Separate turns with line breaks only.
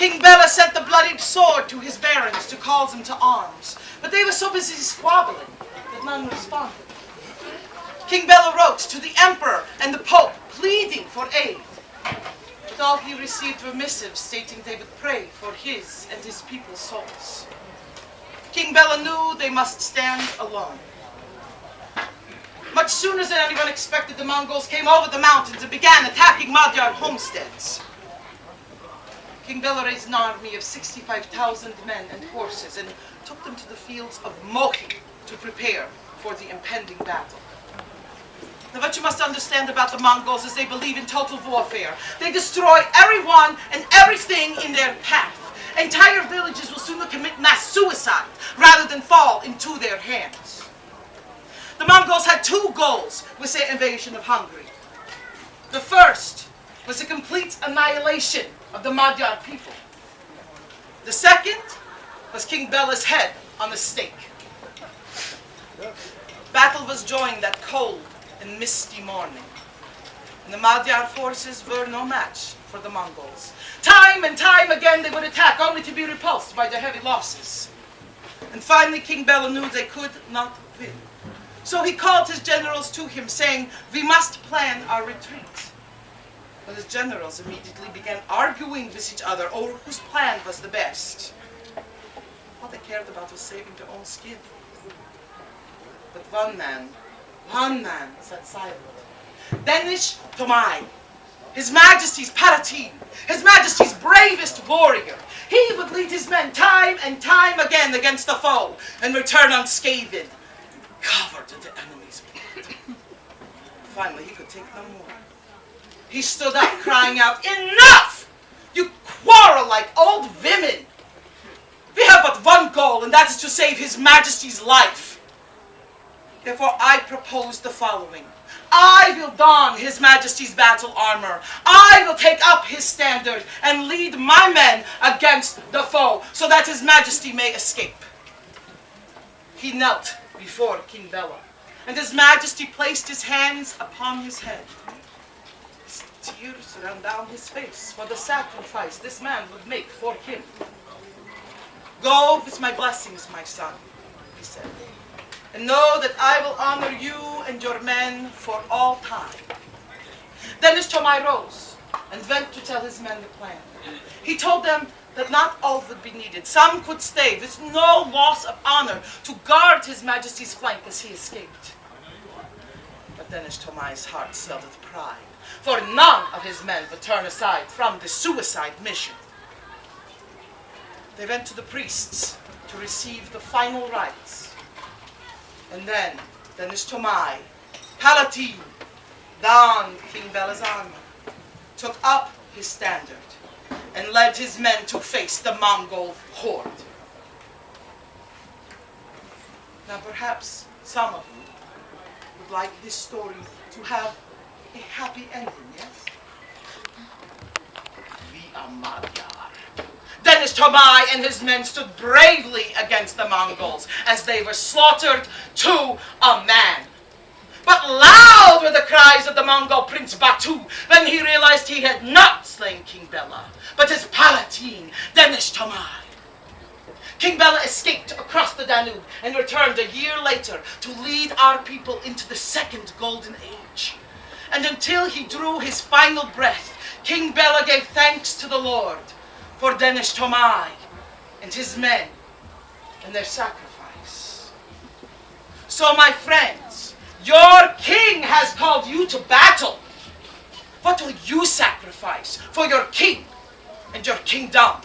King Bela sent the bloodied sword to his barons to call them to arms, but they were so busy squabbling that none responded. King Bela wrote to the emperor and the pope, pleading for aid. But all he received were missives stating they would pray for his and his people's souls. King Bela knew they must stand alone. Much sooner than anyone expected, the Mongols came over the mountains and began attacking Magyar homesteads. King Bela raised an army of 65,000 men and horses and took them to the fields of Mohi to prepare for the impending battle. Now, what you must understand about the Mongols is they believe in total warfare. They destroy everyone and everything in their path. Entire villages will sooner commit mass suicide rather than fall into their hands. The Mongols had two goals with their invasion of Hungary. The first was the complete annihilation of the Magyar people. The second was King Bela's head on a stake. Battle was joined that cold and misty morning, and the Magyar forces were no match for the Mongols. Time and time again they would attack, only to be repulsed by their heavy losses. And finally King Bela knew they could not win. So he called his generals to him, saying, "We must plan our retreat." But his generals immediately began arguing with each other over whose plan was the best. All they cared about was saving their own skin. But one man sat silent. Danish Tomai, His Majesty's Palatine, His Majesty's bravest warrior. He would lead his men time and time again against the foe and return unscathed, covered in the enemy's blood. Finally, he could take no more. He stood up, crying out, "Enough! You quarrel like old women. We have but one goal, and that is to save His Majesty's life. Therefore, I propose the following. I will don His Majesty's battle armor. I will take up his standard and lead my men against the foe, so that His Majesty may escape." He knelt before King Bela, and His Majesty placed his hands upon his head. Tears ran down his face for the sacrifice this man would make for him. "Go with my blessings, my son," he said, "and know that I will honor you and your men for all time." Then Tomai rose and went to tell his men the plan. He told them that not all would be needed. Some could stay with no loss of honor to guard His Majesty's flank as he escaped. But then Tomai's heart swelled with pride, for none of his men would turn aside from the suicide mission. They went to the priests to receive the final rites. And then Danish Tomai, Palatine, donned King Bela's armor, took up his standard, and led his men to face the Mongol horde. Now perhaps some of you would like this story to have a happy ending, yes? We are Magyar. Danish Tomai and his men stood bravely against the Mongols as they were slaughtered to a man. But loud were the cries of the Mongol Prince Batu when he realized he had not slain King Bela, but his Palatine, Danish Tomai. King Bela escaped across the Danube and returned a year later to lead our people into the second golden age. And until he drew his final breath, King Bela gave thanks to the Lord for Danish Tomai and his men and their sacrifice. So, my friends, your king has called you to battle. What will you sacrifice for your king and your kingdom?